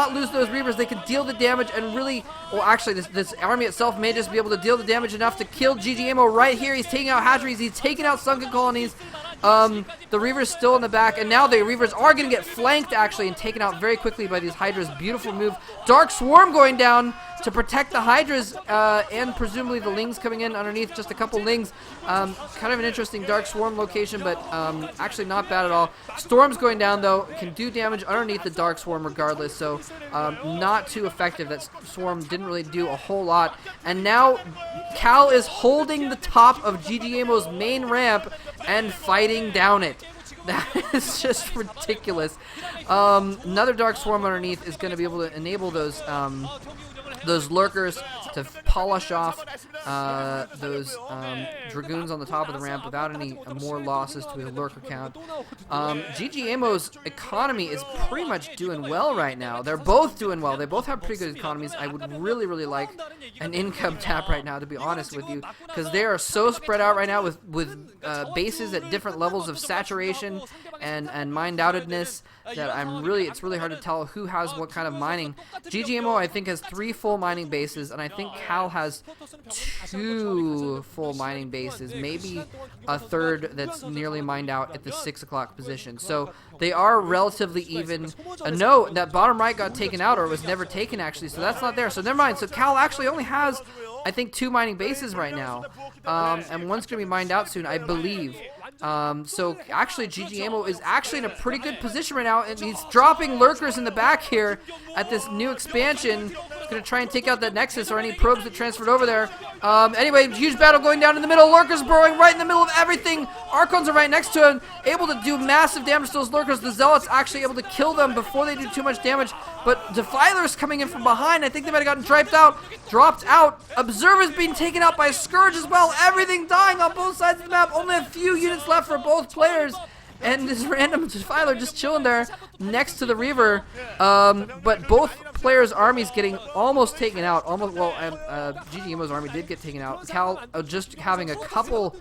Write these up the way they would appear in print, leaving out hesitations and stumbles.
not lose those Reavers. They can deal the damage and really, well, actually, this army itself may just be able to deal the damage enough to kill ggaemo right here. He's taking out hatcheries. He's taking out sunken colonies. The Reaver's still in the back, and now the Reavers are going to get flanked, actually, and taken out very quickly by these Hydras. Beautiful move. Dark Swarm going down to protect the Hydras, and presumably the Lings coming in underneath. Just a couple Lings. Kind of an interesting Dark Swarm location, but actually not bad at all. Storm's going down, though. Can do damage underneath the Dark Swarm regardless, so not too effective. That Swarm didn't really do a whole lot. And now Cal is holding the top of ggaemo's main ramp and fighting down it. That is just ridiculous. Another Dark Swarm underneath is going to be able to enable those lurkers to polish off those dragoons on the top of the ramp without any more losses to his lurker count. ggaemo's economy is pretty much doing well right now. They're both doing well. They both have pretty good economies. I would really, really like an income tap right now, to be honest with you, because they are so spread out right now with bases at different levels of saturation and mined outedness that it's really hard to tell who has what kind of mining. ggaemo, I think, has 3 full mining bases, and I think Cal has 2 full mining bases, maybe a third that's nearly mined out at the 6 o'clock position. So they are relatively even. No, that bottom right got taken out, or was never taken, actually, so that's not there. So never mind. So Cal actually only has, I think, 2 mining bases right now, and one's going to be mined out soon, I believe. So actually ggaemo is actually in a pretty good position right now, and he's dropping lurkers in the back here at this new expansion. He's going to try and take out that Nexus or any probes that transferred over there. Anyway, huge battle going down in the middle. Lurkers burrowing right in the middle of everything. Archons are right next to him, able to do massive damage to those lurkers. The Zealots actually able to kill them before they do too much damage, but Defilers coming in from behind. I think they might have gotten dropped out. Observers being taken out by Scourge as well. Everything dying on both sides of the map. Only a few units left for both players, and this random Defiler just chilling there next to the Reaver. But both players' armies getting almost taken out. ggaemo's army did get taken out. Cal just having a couple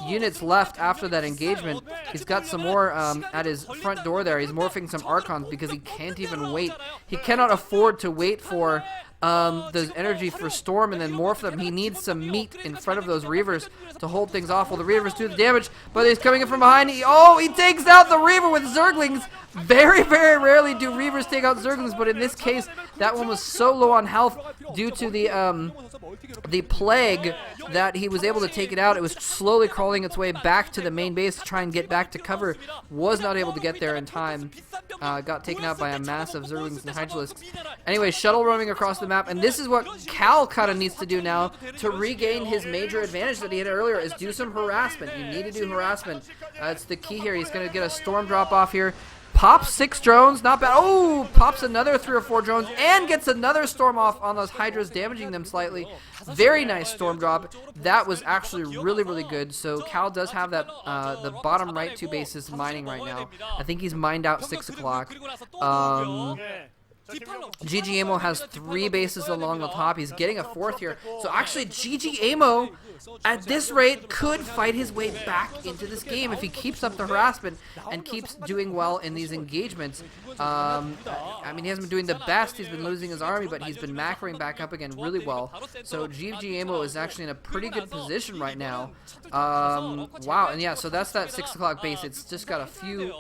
units left after that engagement. He's got some more at his front door there. He's morphing some Archons because he can't even wait. He cannot afford to wait for the energy for Storm and then morph them. He needs some meat in front of those Reavers to hold things off while the Reavers do the damage, but he's coming in from behind. He takes out the Reaver with Zerglings. Very, very rarely do Reavers take out Zerglings, but in this case, that one was so low on health due to the plague that he was able to take it out. It was slowly crawling its way back to the main base to try and get back to cover. Was not able to get there in time. Got taken out by a mass of Zerglings and Hydralisks. Anyway, shuttle roaming across the map, and this is what Cal kind of needs to do now to regain his major advantage that he had earlier, is do some harassment. You need to do harassment. It's the key here. He's going to get a Storm drop off here. Pops 6 drones, not bad. Oh, pops another 3 or 4 drones and gets another Storm off on those Hydras, damaging them slightly. Very nice Storm drop. That was actually really, really good. So Cal does have that, the bottom right 2 bases mining right now. I think he's mined out 6 o'clock. ggaemo has 3 bases along the top. He's getting a 4th here. So actually ggaemo, at this rate, could fight his way back into this game if he keeps up the harassment and keeps doing well in these engagements. I mean, he hasn't been doing the best. He's been losing his army, but he's been macroing back up again really well. So ggaemo is actually in a pretty good position right now. Wow, and yeah, so that's that 6 o'clock base. It's just got a few,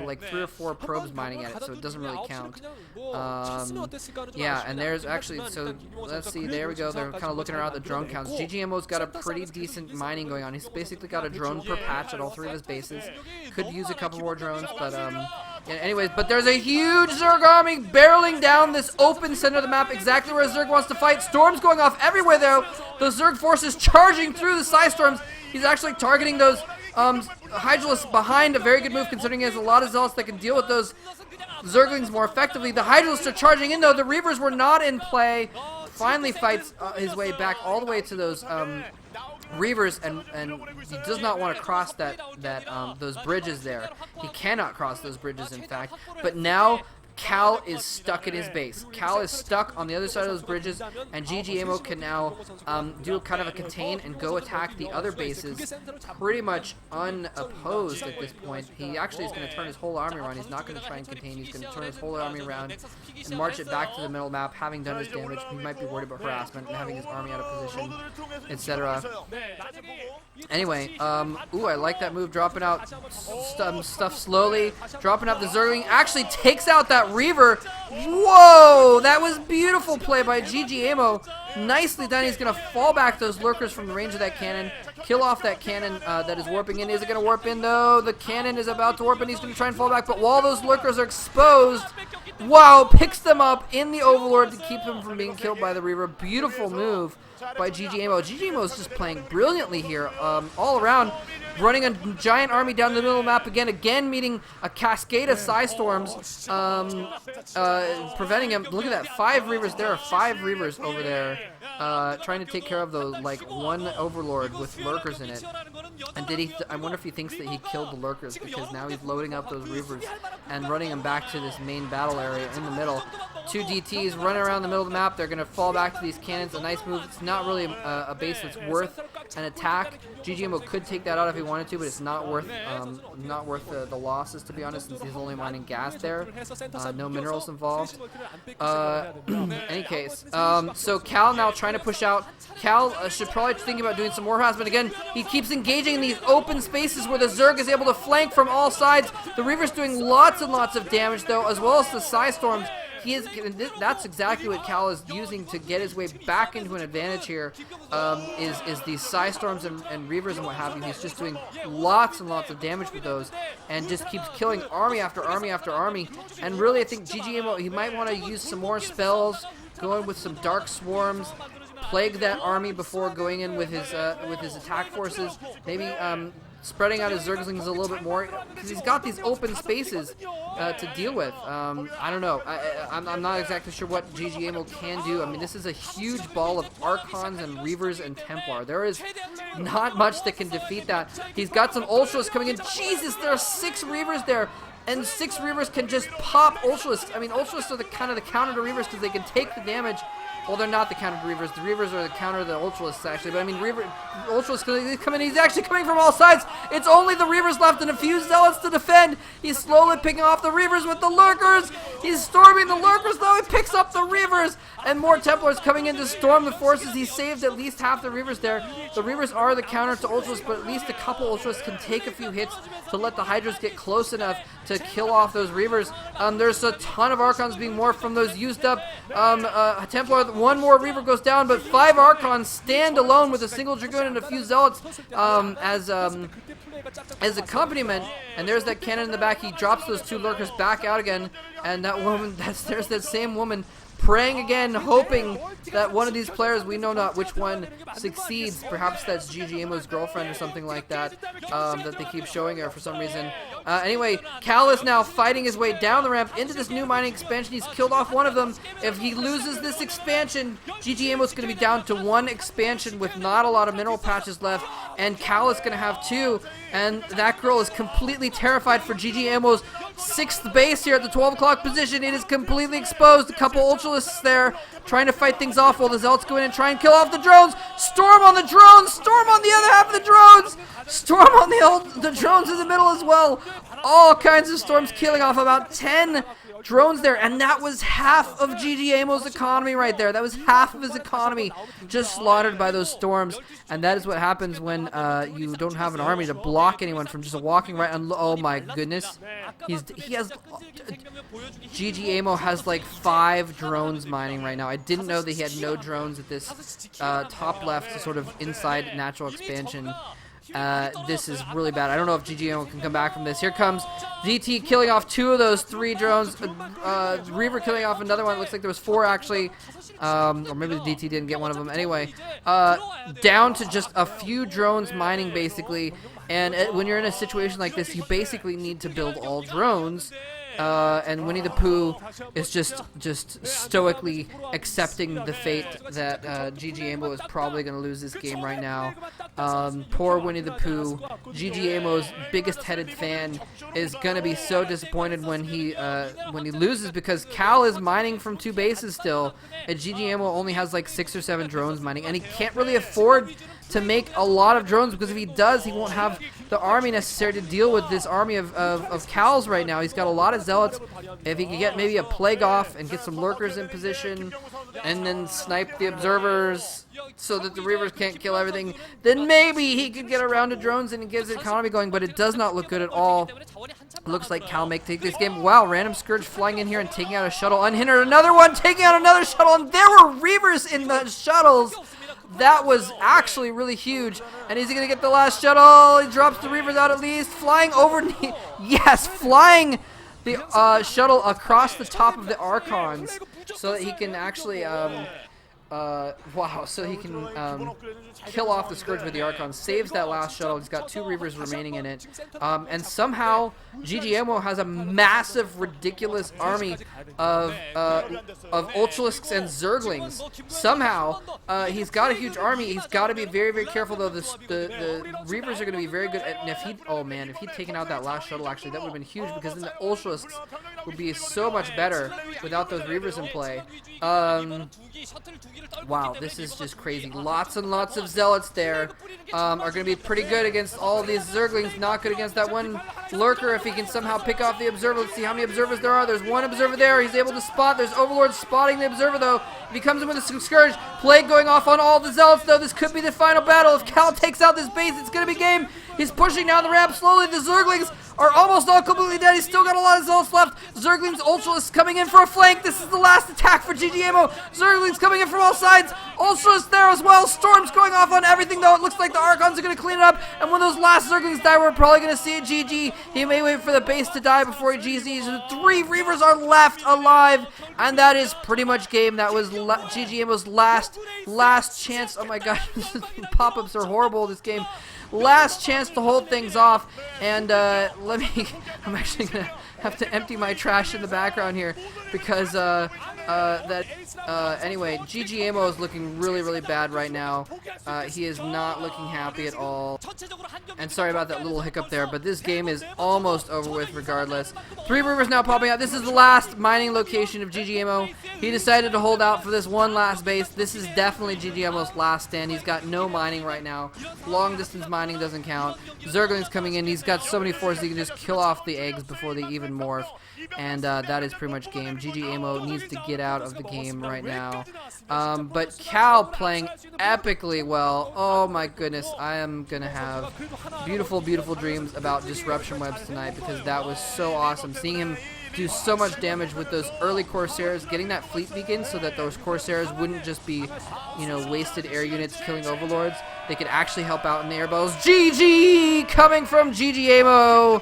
like 3 or 4 probes mining at it, so it doesn't really count. Yeah, and there's actually, so let's see, there we go. They're kind of looking around the drone counts. ggaemo's got a pretty decent mining going on. He's basically got a drone per patch at all 3 of his bases. Could use a couple more drones, but yeah, anyways, but there's a huge Zerg army barreling down this open center of the map, exactly where Zerg wants to fight. Storms going off everywhere though. The Zerg forces charging through the Psy Storms. He's actually targeting those Hydralisks behind. A very good move considering he has a lot of Zealots that can deal with those Zerglings more effectively. The Hydralisks are charging in though. The Reavers were not in play. Finally fights his way back all the way to those Reavers, and he does not want to cross those bridges there. He cannot cross those bridges, in fact. But now Cal is stuck in his base. Cal is stuck on the other side of those bridges, and ggaemo can now do kind of a contain and go attack the other bases pretty much unopposed at this point. He actually is going to turn his whole army around. He's not going to try and contain. He's going to turn his whole army around and march it back to the middle map, having done his damage. He might be worried about harassment and having his army out of position, etc. Anyway, ooh, I like that move, dropping out stuff slowly, dropping out the Zergling, actually takes out that Reaver. Whoa, that was beautiful play by ggaemo. Nicely done. He's going to fall back those lurkers from the range of that cannon, kill off that cannon that is warping in. Is it going to warp in, though? The cannon is about to warp in. He's going to try and fall back, but while those lurkers are exposed, wow, picks them up in the Overlord to keep them from being killed by the Reaver. Beautiful move by ggaemo. ggaemo is just playing brilliantly here, all around, running a giant army down the middle of the map again meeting a cascade of Psy Storms, preventing him. Look at that, 5 Reavers. There are 5 Reavers over there, trying to take care of the, like, one Overlord with lurkers in it. And I wonder if he thinks that he killed the lurkers, because now he's loading up those Reavers and running them back to this main battle area in the middle. 2 DTs running around the middle of the map. They're going to fall back to these cannons. A nice move. It's not really a base that's worth an attack. ggaemo could take that out if he wanted to, but it's not worth the losses, to be honest, since he's only mining gas there. No minerals involved. Any case, so Cal now trying to push out. Cal should probably think about doing some more harassment. Again, he keeps engaging in these open spaces where the Zerg is able to flank from all sides. The Reaver's doing lots and lots of damage, though, as well as the Psy Storms. That's exactly what Cal is using to get his way back into an advantage here, is these Psy Storms and Reavers and what have you. He's just doing lots and lots of damage with those and just keeps killing army after army after army. And really, I think ggaemo, he might want to use some more spells, go in with some Dark Swarms, plague that army before going in with his attack forces. Maybe spreading out his Zerglings a little bit more, because he's got these open spaces to deal with. I don't know. I'm not exactly sure what ggaemo can do. I mean, this is a huge ball of Archons and Reavers and Templar. There is not much that can defeat that. He's got some Ultras coming in. Jesus, there are 6 Reavers there. And 6 Reavers can just pop Ultras. I mean, Ultras are the kind of the counter to Reavers, because they can take the damage. Well, they're not the counter to Reavers. The Reavers are the counter to the Ultralists, actually. But I mean, Ultralists come in. He's actually coming from all sides. It's only the Reavers left and a few Zealots to defend. He's slowly picking off the Reavers with the Lurkers. He's storming the Lurkers, though. He picks up the Reavers. And more Templars coming in to storm the forces. He saved at least half the Reavers there. The Reavers are the counter to Ultras, but at least a couple Ultras can take a few hits to let the Hydras get close enough to kill off those Reavers. There's a ton of Archons being morphed from those used up Templar. One more Reaver goes down, but 5 Archons stand alone with a single Dragoon and a few Zealots as accompaniment. And there's that cannon in the back. He drops those 2 Lurkers back out again, and that woman, there's that same woman praying again, hoping that one of these players, we know not which one, succeeds. Perhaps that's ggaemo's girlfriend or something like that, that they keep showing her for some reason. Anyway, Cal is now fighting his way down the ramp into this new mining expansion. He's killed off one of them. If he loses this expansion, ggaemo's going to be down to 1 expansion with not a lot of mineral patches left, and Cal is going to have 2, and that girl is completely terrified for ggaemo's 6th base here at the 12 o'clock position. It is completely exposed. A couple Ultralists there trying to fight things off while the Zealots go in and try and kill off the drones. Storm on the drones! Storm on the other half of the drones! Storm on the drones in the middle as well. All kinds of storms killing off about 10 drones there, and that was half of ggaemo's economy right there. That was half of his economy just slaughtered by those storms, and that is what happens when you don't have an army to block anyone from just walking right on. Oh my goodness, ggaemo has like 5 drones mining right now. I didn't know that he had no drones at this top left, sort of inside natural expansion. This is really bad. I don't know if ggaemo can come back from this. Here comes DT killing off 2 of those 3 drones. Reaver killing off another one. It looks like there was 4 actually. Or maybe the DT didn't get one of them. Anyway, down to just a few drones mining basically. And when you're in a situation like this, you basically need to build all drones and Winnie the Pooh is just stoically accepting the fate that ggaemo is probably going to lose this game right now. Poor Winnie the Pooh, ggaemo's biggest headed fan, is going to be so disappointed when he loses, because Cal is mining from 2 bases still, and ggaemo only has like 6 or 7 drones mining, and he can't really afford to make a lot of drones, because if he does, he won't have the army necessary to deal with this army of Cals right now. He's got a lot of zealots. If he can get maybe a plague off and get some lurkers in position and then snipe the observers so that the Reavers can't kill everything, then maybe he could get around to drones and get his economy going, but it does not look good at all. It looks like Cal may take this game. Wow, random Scourge flying in here and taking out a shuttle unhindered. Another one taking out another shuttle, and there were Reavers in the shuttles. That was actually really huge. And is he going to get the last shuttle? He drops the Reavers out at least. Flying over. Yes, flying the shuttle across the top of the Archons so that he can actually so he can kill off the Scourge with the Archon. Saves that last shuttle. He's got 2 Reavers remaining in it. And somehow ggaemo has a massive, ridiculous army of Ultralisks and Zerglings. Somehow, he's got a huge army. He's got to be very, very careful, though. The Reavers are going to be very good. And if he'd taken out that last shuttle, actually, that would have been huge, because then the Ultralisks would be so much better without those Reavers in play. Wow, this is just crazy. Lots and lots of zealots there are going to be pretty good against all these Zerglings. Not good against that one lurker if he can somehow pick off the observer. Let's see how many observers there are. There's 1 observer there. He's able to spot. There's Overlord spotting the observer, though. If he comes in with a Scourge, Plague going off on all the zealots, though. This could be the final battle. If Cal takes out this base, it's going to be game. He's pushing down the ramp slowly. The Zerglings are almost all completely dead. He's still got a lot of zealots left. Zerglings Ultralisks coming in for a flank. This is the last attack for ggaemo. Zerglings coming in from all sides. Ultralisks there as well. Storms going off on everything, though. It looks like the Archons are going to clean it up. And when those last Zerglings die, we're probably going to see a GG. He may wait for the base to die before he GGs. The 3 Reavers are left alive. And that is pretty much game. That was ggaemo's last chance. Oh my gosh. Pop-ups are horrible this game. Last chance to hold things off, and I'm actually gonna have to empty my trash in the background here, because anyway, ggaemo is looking really, really bad right now. He is not looking happy at all, and sorry about that little hiccup there, but this game is almost over with regardless. 3 Reavers now popping out. This is the last mining location of ggaemo. He decided to hold out for this one last base. This is definitely ggaemo's last stand. He's got no mining right now. Long distance mining doesn't count. Zergling's coming in. He's got so many forces he can just kill off the eggs before they even morph. And that is pretty much game. ggaemo needs to get out of the game right now. But Cal playing epically well. Oh my goodness. I am going to have beautiful, beautiful dreams about Disruption Webs tonight, because that was so awesome. Seeing him do so much damage with those early Corsairs, getting that fleet beacon so that those Corsairs wouldn't just be, wasted air units killing Overlords. They could actually help out in the air battles. GG coming from ggaemo.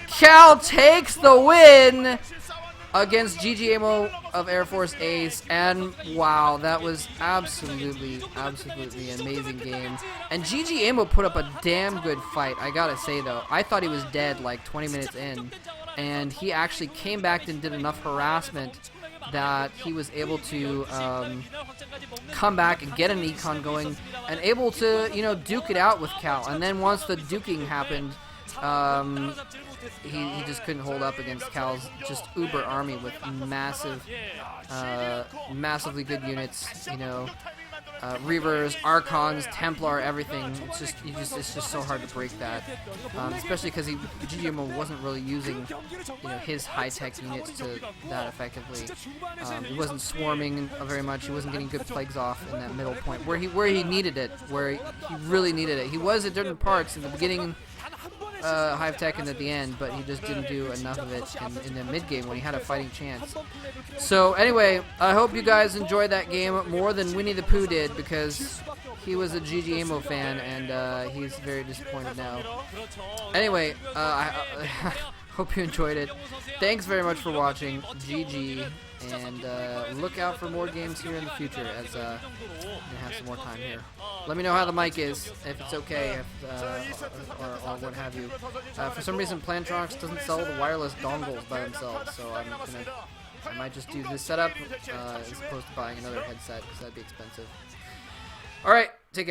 Cal takes the win against ggaemo of Air Force Ace, and wow, that was absolutely an amazing game. And ggaemo put up a damn good fight, I gotta say, though. I thought he was dead like 20 minutes in, and he actually came back and did enough harassment that he was able to come back and get an econ going, and able to, duke it out with Cal. And then once the duking happened, he just couldn't hold up against Cal's just uber army with massively good units, Reavers, Archons, Templar, everything. It's just so hard to break that, especially because ggaemo wasn't really using, his high-tech units to that effectively. He wasn't swarming very much. He wasn't getting good plagues off in that middle point where he needed it, where he really needed it. He was at different parts in the beginning. Hive Tech and at the end, but he just didn't do enough of it in the mid game when he had a fighting chance. So anyway, I hope you guys enjoyed that game more than Winnie the Pooh did, because he was a ggaemo fan, and he's very disappointed now. Anyway, I hope you enjoyed it. Thanks very much for watching. GG, And look out for more games here in the future as we have some more time here. Let me know how the mic is, if it's okay, or what have you. For some reason, Plantronics doesn't sell the wireless dongles by themselves, so I might just do this setup as opposed to buying another headset because that'd be expensive. All right, take care.